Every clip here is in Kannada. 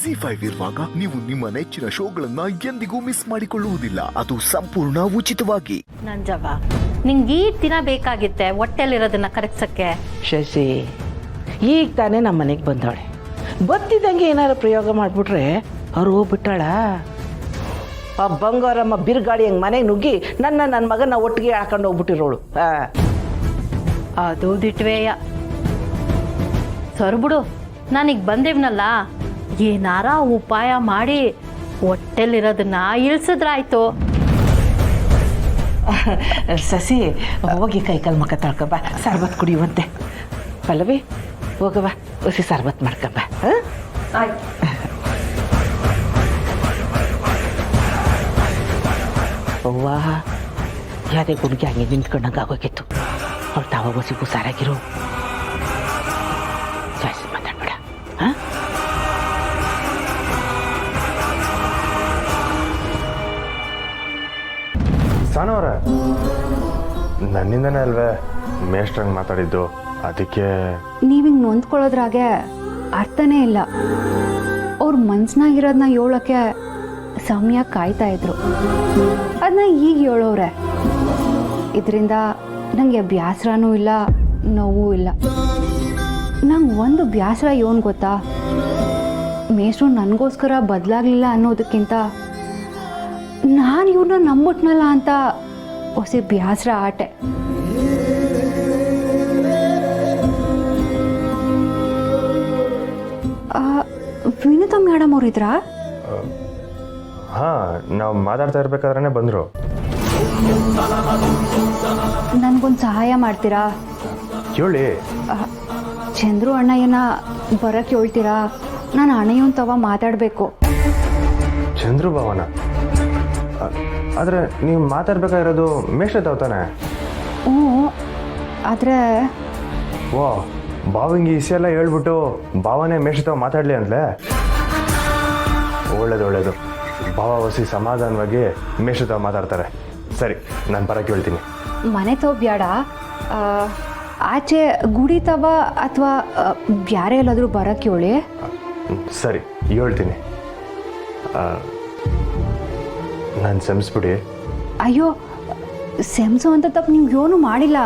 ZEE5 ಇರುವಾಗ ನೀವು ನಿಮ್ಮ ನೆಚ್ಚಿನ ಶೋಗಳನ್ನ ಎಂದಿಗೂ ಮಿಸ್ ಮಾಡಿಕೊಳ್ಳುವುದಿಲ್ಲ. ಅದು ಸಂಪೂರ್ಣ ಉಚಿತವಾಗಿ. ನಂಜವ್ವ, ನಿಂಗೆ ಈ ದಿನ ಬೇಕಾಗಿತ್ತೆ ಹೊಟ್ಟೆಲಿರೋದನ್ನ ಕರಗ್ಸಕ್ಕೆ. ಶಶಿ, ಈಗ ತಾನೇ ನಮ್ಮ ಮನೆಗೆ ಬಂದವಳೆ. ಬತ್ತಿದಂಗೆ ಏನಾರು ಪ್ರಯೋಗ ಮಾಡಿಬಿಟ್ರೆ ಅವ್ರು ಹೋಗ್ಬಿಟ್ಟಾಳ. ಆ ಬಂಗಾರಮ್ಮ ಬಿರುಗಾಡಿ ಹಂಗೆ ಮನೆಗೆ ನುಗ್ಗಿ ನನ್ನ ಮಗನ ಒಟ್ಟಿಗೆ ಹಾಕೊಂಡು ಹೋಗ್ಬಿಟ್ಟಿರೋಳು. ಅದು ದಿಟ್ವೇಯ. ಸರ್ ಬಿಡು, ನಾನೀಗ ಬಂದೇವ್ನಲ್ಲ, ಏನಾರ ಉಪಾಯ ಮಾಡಿ ಹೊಟ್ಟೆಲಿರೋದನ್ನ ಇಳಿಸಿದ್ರಾಯ್ತು. ಸಸಿ, ಹೋಗಿ ಕೈಕಾಲು ಮುಖ ತೊಳ್ಕೊಬ, ಸರ್ಬತ್ ಕುಡಿಯುವಂತೆ. ಪಲ್ಲವಿ, ಹೋಗವ, ಹೊಸಿ ಸರ್ಬತ್ ಮಾಡ್ಕೊಬ. ಅವ್ವ, ಯಾವ್ದೇ ಗುಡ್ಗೆ ಹಂಗೆ ನಿಂತ್ಕೊಂಡಂಗೆ ಆಗೋಗಿತ್ತು. ಅವ್ರು ತಾವ ಹೊಸಿ ಹುಷಾರಾಗಿರು. ಜಾಸ್ತಿ ಮಾತಾಡ್ಬೇಡ. ಹಾಂ, ಸಾನವ್ರ, ನನ್ನಿಂದನೇ ಅಲ್ವೇ ಮೇಷ್ಟ್ರಂಗೆ ಮಾತಾಡಿದ್ದು. ಅದಕ್ಕೆ ನೀವಿಂಗೆ ನೊಂದ್ಕೊಳ್ಳೋದ್ರಾಗೆ ಅರ್ಥನೇ ಇಲ್ಲ. ಅವ್ರ ಮನ್ಸ್ನಾಗಿರೋದನ್ನ ಹೇಳೋಕ್ಕೆ ಸಮಯ ಕಾಯ್ತಾ ಇದ್ರು. ಅದನ್ನ ಈಗ ಹೇಳೋರೆ. ಇದರಿಂದ ನನಗೆ ಬೇಸರನೂ ಇಲ್ಲ, ನೋವೂ ಇಲ್ಲ. ನಂಗೆ ಒಂದು ಬೇಸರ ಏನು ಗೊತ್ತಾ, ಮೇಷ್ಟ್ರು ನನಗೋಸ್ಕರ ಬದಲಾಗಲಿಲ್ಲ ಅನ್ನೋದಕ್ಕಿಂತ ನಾನು ಇವ್ರನ್ನ ನಂಬಿಟ್ನಲ್ಲ ಅಂತ ಹೊಸ ಬೇಸರ ಆಟೆ. ವಿನೀತಾ ಮೇಡಮ್ ಅವರಿದ್ರಾ? ಹಾಂ, ನಾವು ಮಾತಾಡ್ತಾ ಇರ್ಬೇಕಾದ್ರೆ ಬಂದರು. ನನಗೊಂದು ಸಹಾಯ ಮಾಡ್ತೀರಾ? ಹೇಳಿ. ಚಂದ್ರು ಅಣ್ಣಯ್ಯನ ಬರಕ್ಕೆ ಹೇಳ್ತೀರಾ? ನಾನು ಅಣ್ಣಯ್ಯನ ತವ ಮಾತಾಡಬೇಕು. ಚಂದ್ರು ಭವನ? ಆದರೆ ನೀವು ಮಾತಾಡ್ಬೇಕಾಗಿರೋದು ಮೇಷ್ಟ್ರ ತಾನೆ? ಹ್ಞೂ, ಆದರೆ ವಾ, ಬಾವಂಗೆ ಇಸೆಲ್ಲ ಹೇಳ್ಬಿಟ್ಟು ಭಾವನೆ ಮೇಷ್ಟ್ರ ತಾವ ಮಾತಾಡಲಿ ಅಂದ್ಲೆ? ಒಳ್ಳೇದು. ಭಾವ ಹೊಸಿ ಸಮಾಧಾನವಾಗಿ ಮೇಷ್ಟ್ರ ತಾವ ಮಾತಾಡ್ತಾರೆ. ಸರಿ, ನಾನು ಬರಕ್ಕೆ ಹೇಳ್ತೀನಿ. ಮನೆ ತವ ಬೇಡ, ಆಚೆ ಗುಡಿ ತವ ಅಥವಾ ಬ್ಯಾರೆ ಎಲ್ಲಾದರೂ ಬರಕ್ಕೆ ಹೇಳಿ. ಸರಿ, ಹೇಳ್ತೀನಿ. ನಾನು ಸೆಮ್ಸ್ಬಿಡಿ. ಅಯ್ಯೋ, ಸೆಮ್ಸು ಅಂತ ತಪ್ಪು ನೀವು ಏನೂ ಮಾಡಿಲ್ಲ.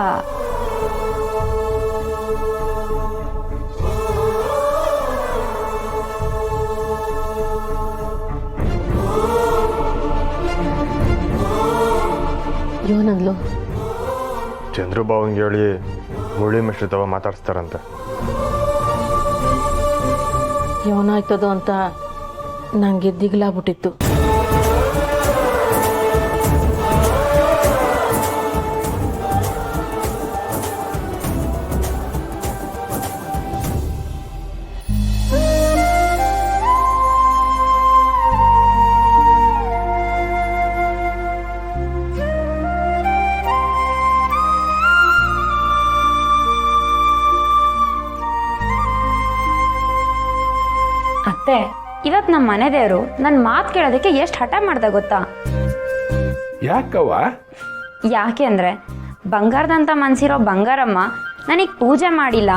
ಏನಂದ್ಲು? ಚಂದ್ರು ಬಾವಂಗೆ ಹೇಳಿ ಮುಳಿ ಮಿಶ್ರ ತವ ಮಾತಾಡ್ಸ್ತಾರಂತೆ. ಏನಾಯ್ತದೋ ಅಂತ ನಂಗೆ ದಿಗ್ಲಾಗ್ಬಿಟ್ಟಿತ್ತು. ಅತ್ತೆ, ಇವತ್ತು ನಮ್ಮ ಮನೆ ದೇವರು ನನ್ನ ಮಾತು ಕೇಳೋದಕ್ಕೆ ಎಷ್ಟು ಹಠ ಮಾಡ್ದ ಗೊತ್ತಾ? ಯಾಕವ್ವ? ಯಾಕೆ ಅಂದರೆ, ಬಂಗಾರದಂತ ಮನ್ಸಿರೋ ಬಂಗಾರಮ್ಮ ನನಗೆ ಪೂಜೆ ಮಾಡಿಲ್ಲ,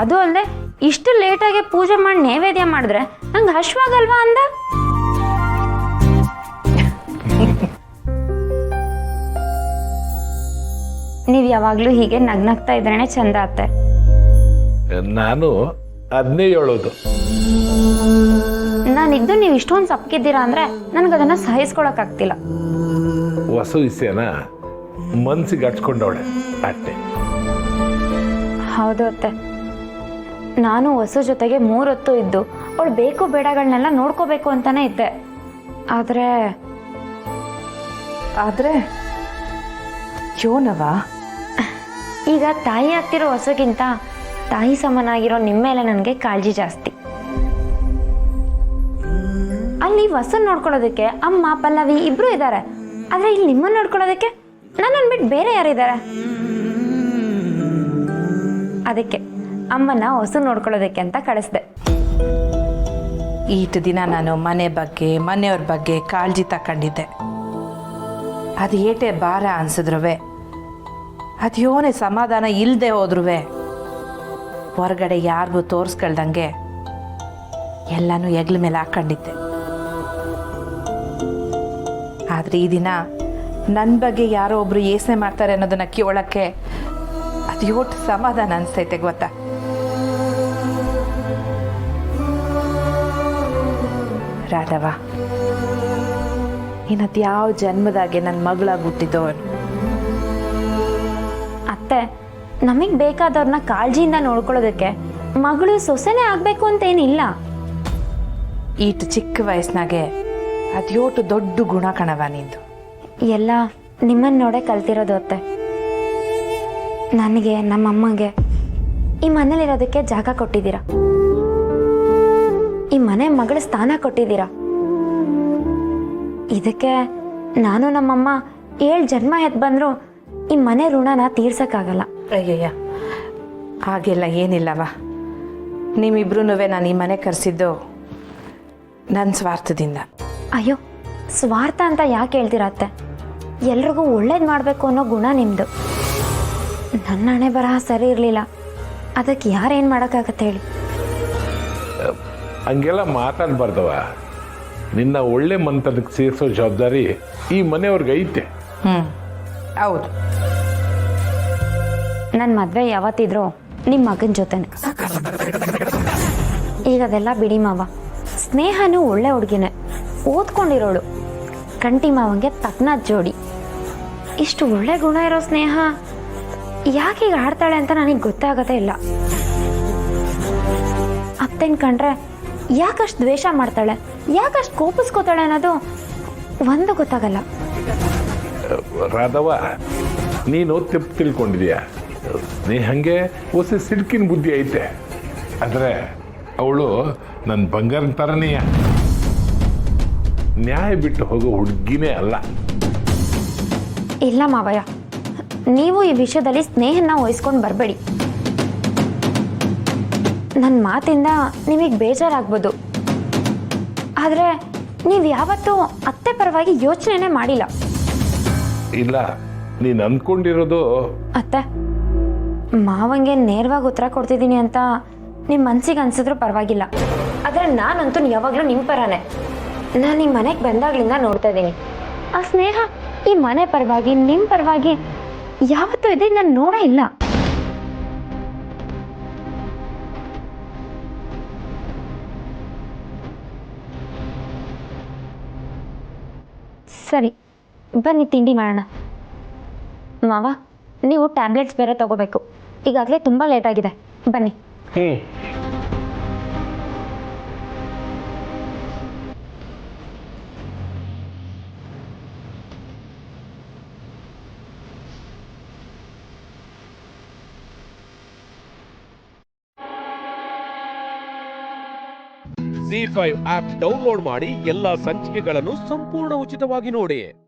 ಅದು ಅಲ್ಲದೆ ಇಷ್ಟು ಲೇಟಾಗಿ ಪೂಜೆ ಮಾಡಿ ನೈವೇದ್ಯ ಮಾಡಿದ್ರೆ ನಂಗೆ ಹಶ್ವಾಗಲ್ವಾ ಅಂದ. ನೀವು ಯಾವಾಗಲೂ ಹೀಗೆ ನಗ್ನಗ್ತಾ ಇದ್ರೇನೆ ಚಂದ ಅತ್ತೆ. ನಾನು ಅದನ್ನೇ ಹೇಳೋದು. ನಾನಿದ್ದು ನೀವು ಇಷ್ಟೊಂದು ಸಪ್ಕಿದ್ದೀರಾ ಅಂದರೆ ನನಗದನ್ನು ಸಹಿಸ್ಕೊಳಕ್ಕಾಗ್ತಿಲ್ಲ. ಹೊಸ ವಿಷಯನ ಮನ್ಸಿಗೆ ಹಚ್ಕೊಂಡವಳೆ ಅಟ್ಟೆ. ಹೌದು ಅತ್ತೆ, ನಾನು ಹೊಸ ಜೊತೆಗೆ 3 ಹೊತ್ತು ಇದ್ದು ಅವಳು ಬೇಕು ಬೇಡಗಳನ್ನೆಲ್ಲ ನೋಡ್ಕೋಬೇಕು ಅಂತಾನೆ ಇದ್ದೆ. ಆದರೆ ಯೋನವ, ಈಗ ತಾಯಿ ಆಗ್ತಿರೋ ಹೊಸಗಿಂತ ತಾಯಿ ಸಮನಾಗಿರೋ ನಿಮ್ಮ ಮೇಲೆ ನನಗೆ ಕಾಳಜಿ ಜಾಸ್ತಿ. ಅಲ್ಲಿ ಹೊಸನ್ ನೋಡ್ಕೊಳ್ಳೋದಕ್ಕೆ ಅಮ್ಮ ಪಲ್ಲವಿ ಇಬ್ರು ಇದ್ದಾರೆ, ಆದರೆ ಇಲ್ಲಿ ನಿಮ್ಮನ್ನು ನೋಡ್ಕೊಳ್ಳೋದಕ್ಕೆ ನನ್ನನ್ನು ಬಿಟ್ಟು ಬೇರೆ ಯಾರಿದ್ದಾರೆ? ಅದಕ್ಕೆ ಅಮ್ಮನ ಹೊಸ ನೋಡ್ಕೊಳ್ಳೋದಕ್ಕೆ ಅಂತ ಕಳಿಸ್ದೆ. ಈಟ್ ದಿನ ನಾನು ಮನೆ ಬಗ್ಗೆ ಮನೆಯವ್ರ ಬಗ್ಗೆ ಕಾಳಜಿ ತಗೊಂಡಿದ್ದೆ. ಅದು ಏಟೆ ಭಾರ ಅನ್ಸಿದ್ರುವೆ, ಅದ್ಯೋನೆ ಸಮಾಧಾನ ಇಲ್ಲದೆ ಹೋದ್ರುವೆ ಹೊರಗಡೆ ಯಾರಿಗೂ ತೋರಿಸ್ಕೊಳ್ದಂಗೆ ಎಲ್ಲನೂ ಹೆಗ್ಲ ಮೇಲೆ ಹಾಕೊಂಡಿದ್ದೆ. ಆದರೆ ಈ ದಿನ ನನ್ನ ಬಗ್ಗೆ ಯಾರೋ ಒಬ್ರು ಯೋಚನೆ ಮಾಡ್ತಾರೆ ಅನ್ನೋದನ್ನ ಕೇಳೋಕ್ಕೆ ಅದು ಯೋಟ್ ಸಮಾಧಾನ ಅನಿಸ್ತೈತೆ ಗೊತ್ತಾ. ರಾಧವ, ಇನ್ನದು ಯಾವ ಜನ್ಮದಾಗೆ ನನ್ನ ಮಗಳಾಗಿ ಹುಟ್ಟಿದ್ದೋ. ಅತ್ತೆ, ನಮಗೆ ಬೇಕಾದವ್ರನ್ನ ಕಾಳಜಿಯಿಂದ ನೋಡ್ಕೊಳ್ಳೋದಕ್ಕೆ ಮಗಳು ಸೊಸೆನೇ ಆಗಬೇಕು ಅಂತೇನಿಲ್ಲ. ಈಟು ಚಿಕ್ಕ ವಯಸ್ಸಿನಾಗೆ ಅದ್ಯೋಟು ದೊಡ್ಡ ಗುಣ ಕಣವ ನಿಂದು. ಎಲ್ಲ ನಿಮ್ಮನ್ನು ನೋಡೇ ಕಲ್ತಿರೋದು ಅತ್ತೆ. ನನಗೆ ನಮ್ಮಮ್ಮಗೆ ಈ ಮನೇಲಿರೋದಕ್ಕೆ ಜಾಗ ಕೊಟ್ಟಿದ್ದೀರಾ, ಈ ಮನೆ ಮಗಳ ಸ್ಥಾನ ಕೊಟ್ಟಿದ್ದೀರಾ. ಇದಕ್ಕೆ ನಾನು ನಮ್ಮಮ್ಮ 7 ಜನ್ಮ ಎದ್ದು ಬಂದರೂ ಈ ಮನೆ ಋಣನ ತೀರ್ಸಕ್ಕಾಗಲ್ಲ. ಅಯ್ಯಯ್ಯ, ಹಾಗೆಲ್ಲ ಏನಿಲ್ಲವ. ನಿಮ್ಮಿಬ್ರು ನಾನು ಈ ಮನೆ ಕರೆಸಿದ್ದು ನನ್ನ ಸ್ವಾರ್ಥದಿಂದ. ಅಯ್ಯೋ, ಸ್ವಾರ್ಥ ಅಂತ ಯಾಕೆ ಹೇಳ್ತೀರ ಅತ್ತೆ? ಎಲ್ರಿಗೂ ಒಳ್ಳೇದು ಮಾಡಬೇಕು ಅನ್ನೋ ಗುಣ ನಿಮ್ಮದು. ನನ್ನ ಹಣೆ ಬರಹ ಸರಿ ಇರಲಿಲ್ಲ, ಅದಕ್ಕೆ ಯಾರೇನು ಮಾಡೋಕ್ಕಾಗತ್ತೆ ಹೇಳಿ? ಹಂಗೆಲ್ಲ ಮಾತಾಡಬಾರ್ದವ. ನಿನ್ನ ಒಳ್ಳೆ ಮಂತನಕ್ಕೆ ಸೇರಿಸೋ ಜವಾಬ್ದಾರಿ ಈ ಮನೆಯವ್ರಿಗೆ ಐತೆ. ಹೌದು. ನನ್ನ ಮದುವೆ ಯಾವತ್ತಿದ್ರೂ ನಿಮ್ಮ ಮಗನ ಜೊತೆನೆ. ಈಗ ಅದೆಲ್ಲ ಬಿಡಿ ಮಾವ. ಸ್ನೇಹನೂ ಒಳ್ಳೆ ಹುಡುಗಿನೇ, ಓದ್ಕೊಂಡಿರೋಳು, ಕಂಟಿ ಮಾವಂಗೆ ತಕ್ಕನಾದ ಜೋಡಿ. ಇಷ್ಟು ಒಳ್ಳೆ ಗುಣ ಇರೋ ಸ್ನೇಹ ಯಾಕೆ ಈಗ ಆಡ್ತಾಳೆ ಅಂತ ನನಗೆ ಗೊತ್ತಾಗದೇ ಇಲ್ಲ. ಅತ್ತೆನ್ ಕಂಡ್ರೆ ಯಾಕಷ್ಟು ದ್ವೇಷ ಮಾಡ್ತಾಳೆ, ಯಾಕಷ್ಟು ಕೋಪಿಸ್ಕೋತಾಳೆ ಅನ್ನೋದು ಒಂದು ಗೊತ್ತಾಗಲ್ಲ. ರಾಧವ, ನೀನು ತಪ್ಪು ತಿಳ್ಕೊಂಡಿದೀಯ. ಸ್ನೇಹಂಗೆ ಹೊಸ ಸಿಲ್ಕಿನ ಬುದ್ಧಿ ಐತೆ. ಆದರೆ ಅವಳು ನನ್ನ ಬಂಗಾರನ ಥರನೆಯ ನ್ಯಾಯ ಬಿಟ್ಟು ಹೋಗೋ ಹುಡುಗಿನೇ ಅಲ್ಲ. ಇಲ್ಲ ಮಾವಯ್ಯ, ನೀವು ಈ ವಿಷಯದಲ್ಲಿ ಸ್ನೇಹನ ವಹಿಸ್ಕೊಂಡು ಬರಬೇಡಿ. ನನ್ನ ಮಾತಿಂದ ನಿಮಗೆ ಬೇಜಾರಾಗ್ಬೋದು, ಆದರೆ ನೀವು ಯಾವತ್ತೂ ಅತ್ತೆ ಪರವಾಗಿ ಯೋಚನೆನೇ ಮಾಡಿಲ್ಲ. ಇಲ್ಲ, ನೀನು ಅಂದ್ಕೊಂಡಿರೋದು. ಅತ್ತೆ, ಮಾವಂಗೆ ನೇರವಾಗಿ ಉತ್ತರ ಕೊಡ್ತಿದ್ದೀನಿ ಅಂತ ನಿಮ್ಮ ಮನ್ಸಿಗೆ ಅನ್ಸಿದ್ರು ಪರವಾಗಿಲ್ಲ, ಆದರೆ ನಾನಂತೂ ಯಾವಾಗಲೂ ನಿಮ್ಮ ಪರನೇ. ನಾನು ಈ ಮನೆಗೆ ಬಂದಾಗ್ಲಿಂದ ನೋಡ್ತಾ ಇದ್ದೀನಿ. ಆ ಸ್ನೇಹ ಈ ಮನೆ ಪರವಾಗಿ, ನಿಮ್ಮ ಪರವಾಗಿ ಯಾವತ್ತೂ ಇದೆ ನಾನು ನೋಡೇ ಇಲ್ಲ. ಸರಿ, ಬನ್ನಿ ತಿಂಡಿ ಮಾಡೋಣ. ಮಾವ, ನೀವು ಟ್ಯಾಬ್ಲೆಟ್ಸ್ ಬೇರೆ ತಗೋಬೇಕು. ಈಗಾಗಲೇ ತುಂಬ ಲೇಟ್ ಆಗಿದೆ, ಬನ್ನಿ. ZEE5 ಆಪ್ ಡೌನ್ಲೋಡ್ ಮಾಡಿ ಎಲ್ಲಾ ಸಂಚಿಕೆಗಳನ್ನು ಸಂಪೂರ್ಣ ಉಚಿತವಾಗಿ ನೋಡಿ.